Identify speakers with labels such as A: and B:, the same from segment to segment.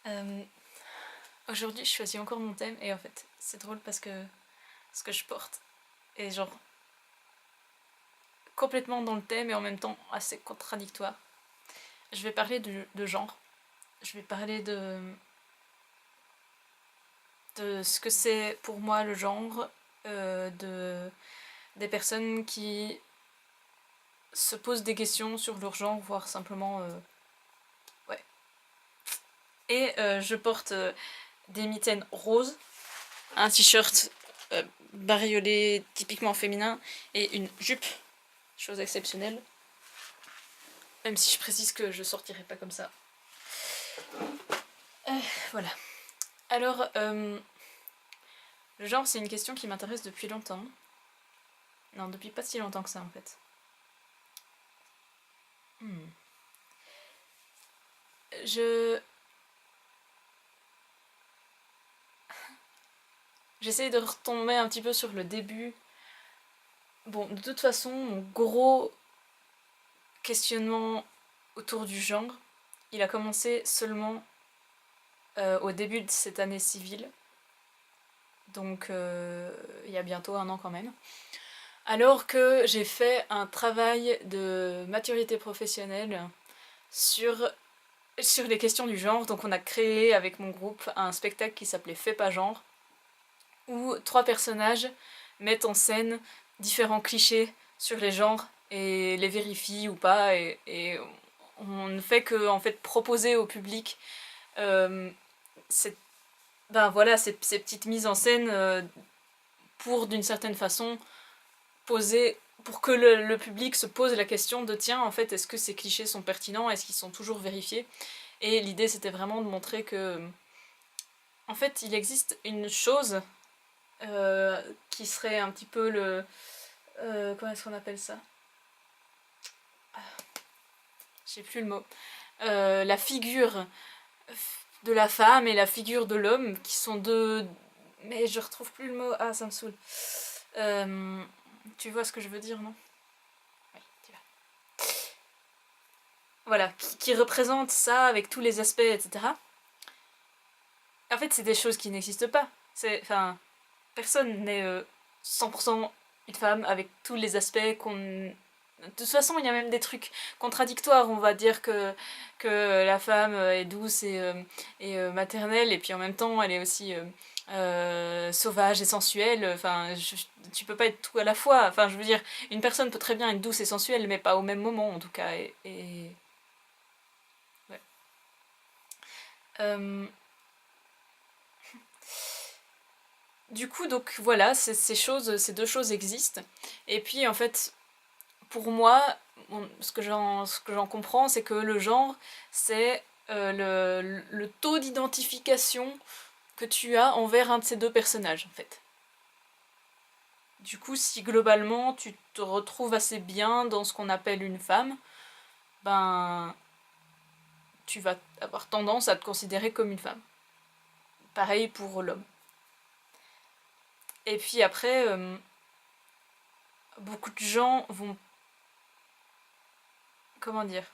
A: Euh, Aujourd'hui, je choisis encore mon thème et en fait, c'est drôle parce que ce que je porte est genre complètement dans le thème et en même temps assez contradictoire. Je vais parler de genre. Je vais parler de ce que c'est pour moi le genre, des personnes qui se posent des questions sur leur genre, voire simplement. Ouais. Et je porte des mitaines roses, un t-shirt bariolé typiquement féminin et une jupe, chose exceptionnelle. Même si je précise que je sortirai pas comme ça. Voilà. Alors, le genre, c'est une question qui m'intéresse depuis longtemps. Non, depuis pas si longtemps que ça en fait. Hmm. Je. J'essaye de retomber un petit peu sur le début. Bon, de toute façon, mon gros questionnement autour du genre, il a commencé seulement au début de cette année civile. Donc, il y a bientôt un an quand même. Alors que j'ai fait un travail de maturité professionnelle sur, sur les questions du genre. Donc on a créé avec mon groupe un spectacle qui s'appelait Fais pas genre, où trois personnages mettent en scène différents clichés sur les genres et les vérifient ou pas. Et on ne fait que en fait proposer au public euh, cette, ben voilà, ces petites mises en scène pour d'une certaine façon poser pour que le public se pose la question de tiens en fait est-ce que ces clichés sont pertinents, est-ce qu'ils sont toujours vérifiés. Et l'idée c'était vraiment de montrer que en fait il existe une chose qui serait un petit peu le comment est-ce qu'on appelle ça, j'ai plus le mot, la figure de la femme et la figure de l'homme qui sont deux, mais je retrouve plus le mot, ah ça me saoule. Euh, Tu vois ce que je veux dire, non? Oui, tu vois. Voilà, qui représente ça avec tous les aspects, etc. En fait, c'est des choses qui n'existent pas. C'est, enfin, personne n'est 100% une femme avec tous les aspects qu'on. De toute façon, il y a même des trucs contradictoires. On va dire que la femme est douce et maternelle, et puis en même temps, elle est aussi sauvage et sensuelle. Enfin, tu peux pas être tout à la fois. Enfin, je veux dire, une personne peut très bien être douce et sensuelle, mais pas au même moment, en tout cas. Ouais. Euh, du coup, donc voilà, ces deux choses existent. Et puis, en fait, pour moi, ce que j'en comprends, c'est que le genre, c'est le taux d'identification que tu as envers un de ces deux personnages, en fait. Du coup, si globalement tu te retrouves assez bien dans ce qu'on appelle une femme, ben tu vas avoir tendance à te considérer comme une femme. Pareil pour l'homme. Et puis après, beaucoup de gens vont... Comment dire?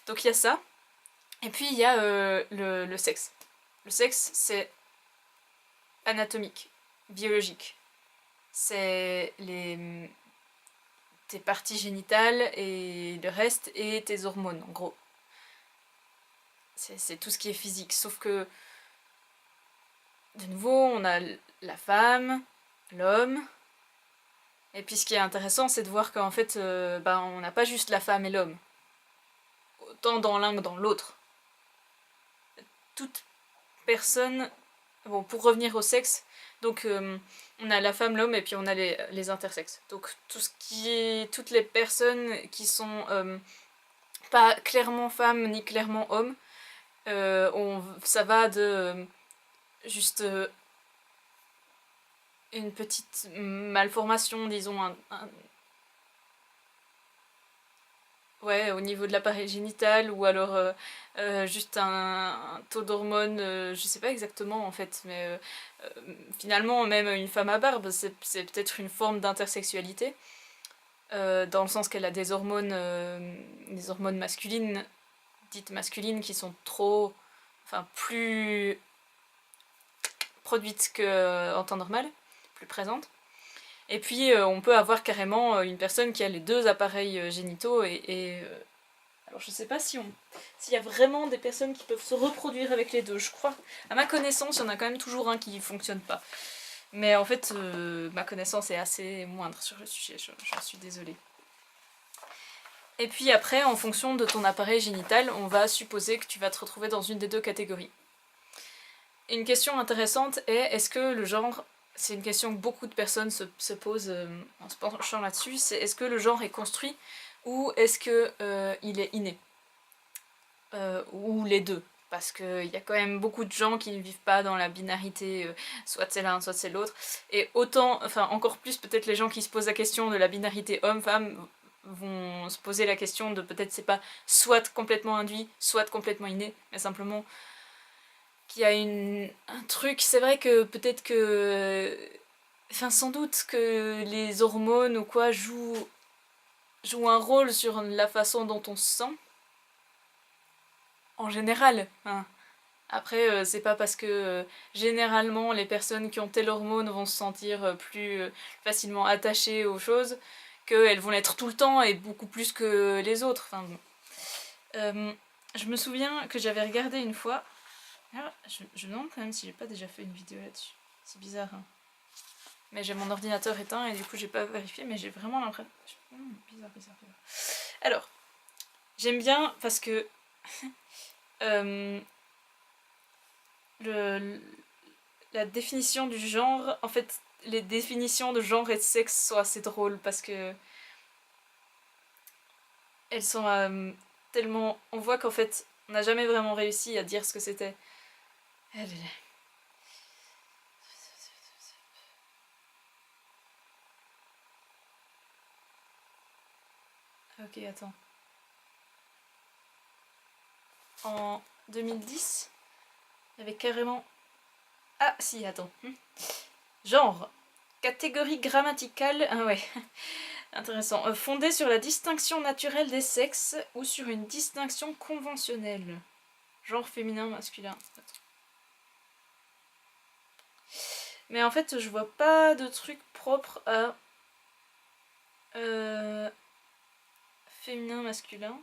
A: Donc il y a ça. Et puis il y a le sexe. Le sexe, c'est anatomique, biologique. C'est tes parties génitales et le reste et tes hormones, en gros. C'est tout ce qui est physique. Sauf que, de nouveau, on a la femme, l'homme. Et puis ce qui est intéressant, c'est de voir qu'en fait, ben, on n'a pas juste la femme et l'homme. Autant dans l'un que dans l'autre. Toute personne. Bon, pour revenir au sexe, donc on a la femme, l'homme et puis on a les intersexes. Donc tout ce qui est, toutes les personnes qui sont pas clairement femmes ni clairement hommes, ça va de juste une petite malformation, disons, ouais, au niveau de l'appareil génital, ou alors juste un taux d'hormones, je sais pas exactement en fait, mais finalement, même une femme à barbe, c'est peut-être une forme d'intersexualité, dans le sens qu'elle a des hormones masculines, dites masculines, qui sont trop enfin plus produite qu'en temps normal, plus présente. Et puis on peut avoir carrément une personne qui a les deux appareils génitaux alors je sais pas s'il y a vraiment des personnes qui peuvent se reproduire avec les deux, je crois. À ma connaissance, il y en a quand même toujours un qui fonctionne pas. Mais en fait, ma connaissance est assez moindre sur le sujet, je suis désolée. Et puis après, en fonction de ton appareil génital, on va supposer que tu vas te retrouver dans une des deux catégories. Une question intéressante est, est-ce que le genre, c'est une question que beaucoup de personnes se posent en se penchant là-dessus, c'est est-ce que le genre est construit ou est-ce qu'il est inné ou les deux, parce qu'il y a quand même beaucoup de gens qui ne vivent pas dans la binarité, soit c'est l'un, soit c'est l'autre, et autant, enfin encore plus peut-être les gens qui se posent la question de la binarité homme-femme vont se poser la question de peut-être c'est pas soit complètement induit, soit complètement inné, mais simplement qu'il y a un truc, c'est vrai que peut-être que... Enfin sans doute que les hormones ou quoi jouent un rôle sur la façon dont on se sent, en général, hein. Après, c'est pas parce que généralement les personnes qui ont telle hormone vont se sentir plus facilement attachées aux choses qu'elles vont l'être tout le temps et beaucoup plus que les autres. Enfin bon. Je me souviens que j'avais regardé une fois. Ah, je me demande quand même si j'ai pas déjà fait une vidéo là-dessus. C'est bizarre, hein. Mais j'ai mon ordinateur éteint et du coup j'ai pas vérifié, mais j'ai vraiment l'impression. Bizarre. Alors, j'aime bien parce que. La définition du genre, en fait, les définitions de genre et de sexe sont assez drôles parce que elles sont tellement... On voit qu'en fait, on n'a jamais vraiment réussi à dire ce que c'était. Ok, attends. En 2010, il y avait carrément... Ah, si, attends. Genre, catégorie grammaticale... Ah ouais, intéressant. Fondée sur la distinction naturelle des sexes ou sur une distinction conventionnelle. Genre féminin, masculin. Mais en fait, je vois pas de truc propre à féminin, masculin.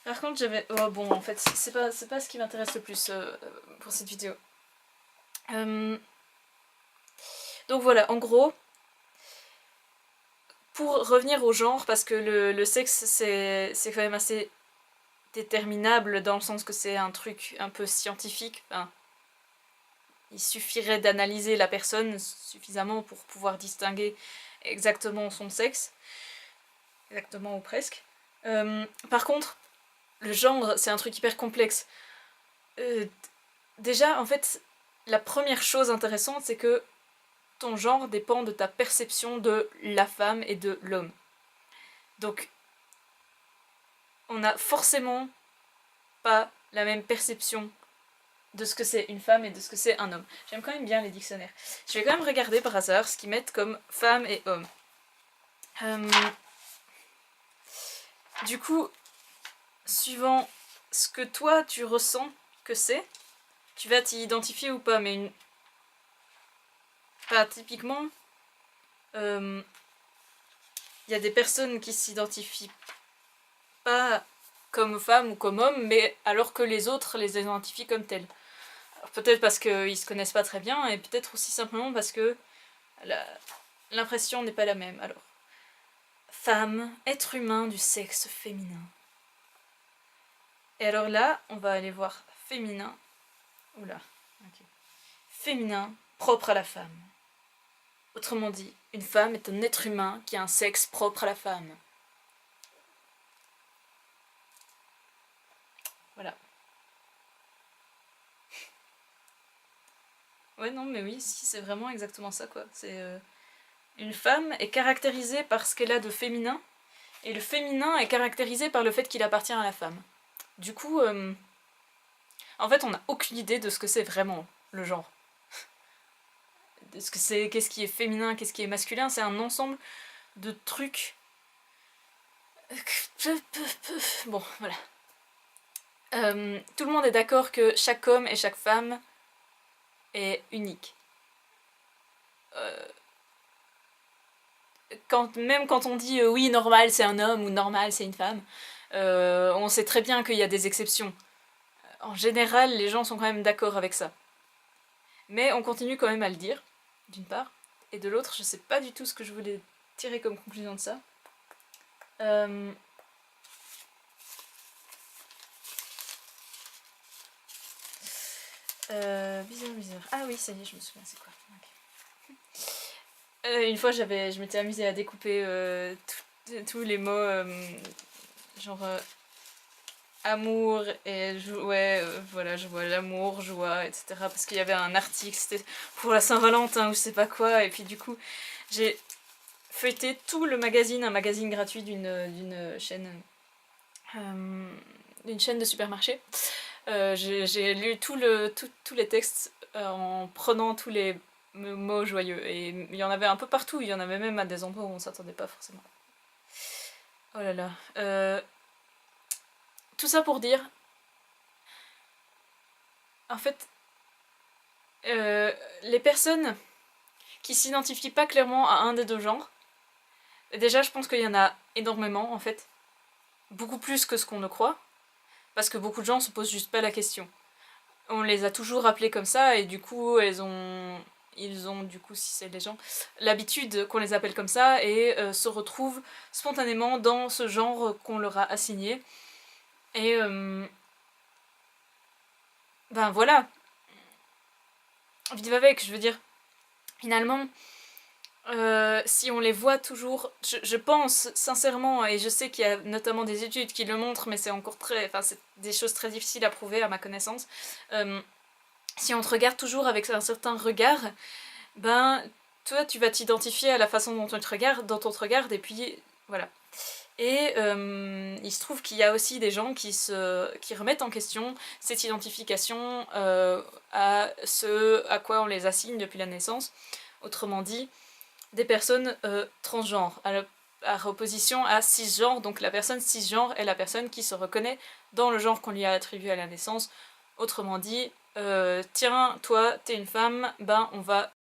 A: Par contre, j'avais... Oh bon, en fait, c'est pas ce qui m'intéresse le plus pour cette vidéo. Donc voilà, en gros, pour revenir au genre, parce que le sexe, c'est quand même assez déterminable dans le sens que c'est un truc un peu scientifique. Enfin, il suffirait d'analyser la personne suffisamment pour pouvoir distinguer exactement son sexe. Exactement ou presque. Par contre, le genre, c'est un truc hyper complexe. Déjà, en fait, la première chose intéressante, c'est que ton genre dépend de ta perception de la femme et de l'homme. Donc, on n'a forcément pas la même perception de ce que c'est une femme et de ce que c'est un homme. J'aime quand même bien les dictionnaires. Je vais quand même regarder par hasard ce qu'ils mettent comme femme et homme. Du coup, suivant ce que toi tu ressens que c'est, tu vas t'y identifier ou pas, mais enfin, typiquement, il y a des personnes qui s'identifient pas comme femme ou comme homme, mais alors que les autres les identifient comme telles. Peut-être parce qu'ils se connaissent pas très bien, et peut-être aussi simplement parce que l'impression n'est pas la même. Alors, femme, être humain du sexe féminin. Et alors là, on va aller voir féminin. Oula, ok. Féminin, propre à la femme. Autrement dit, une femme est un être humain qui a un sexe propre à la femme. Voilà. Ouais, non, mais oui, si, c'est vraiment exactement ça, quoi. C'est... Une femme est caractérisée par ce qu'elle a de féminin, et le féminin est caractérisé par le fait qu'il appartient à la femme. Du coup, en fait, on n'a aucune idée de ce que c'est vraiment, le genre. De ce que c'est, qu'est-ce qui est féminin, qu'est-ce qui est masculin, c'est un ensemble de trucs... Bon, voilà. Tout le monde est d'accord que chaque homme et chaque femme est unique. Même quand on dit oui, normal c'est un homme ou normal c'est une femme, on sait très bien qu'il y a des exceptions. En général, les gens sont quand même d'accord avec ça. Mais on continue quand même à le dire, d'une part. Et de l'autre, je sais pas du tout ce que je voulais tirer comme conclusion de ça. Bizarre. Ah oui, ça y est, je me souviens, c'est quoi. Okay. Une fois, je m'étais amusée à découper tous les mots, genre amour et ouais, voilà, je vois l'amour, joie, etc. Parce qu'il y avait un article, c'était pour la Saint-Valentin ou je sais pas quoi, et puis du coup, j'ai feuilleté tout le magazine, un magazine gratuit d'une chaîne, de supermarché. J'ai lu tous les textes en prenant tous les mots joyeux. Et il y en avait un peu partout, il y en avait même à des endroits où on s'attendait pas forcément. Oh là là. Tout ça pour dire, en fait, les personnes qui s'identifient pas clairement à un des deux genres, déjà je pense qu'il y en a énormément en fait. Beaucoup plus que ce qu'on ne croit. Parce que beaucoup de gens se posent juste pas la question. On les a toujours appelés comme ça et du coup ils ont du coup, si c'est les gens, l'habitude qu'on les appelle comme ça et se retrouvent spontanément dans ce genre qu'on leur a assigné. Et ben voilà, vivre avec, je veux dire. Finalement, si on les voit toujours, je pense sincèrement, et je sais qu'il y a notamment des études qui le montrent, mais c'est encore enfin c'est des choses très difficiles à prouver à ma connaissance. Si on te regarde toujours avec un certain regard, ben toi tu vas t'identifier à la façon dont on te te regarde, et puis voilà. Et il se trouve qu'il y a aussi des gens qui remettent en question cette identification à ce à quoi on les assigne depuis la naissance. Autrement dit, des personnes transgenres, à opposition à cisgenre. Donc la personne cisgenre est la personne qui se reconnaît dans le genre qu'on lui a attribué à la naissance. Autrement dit, tiens, toi, t'es une femme, ben on va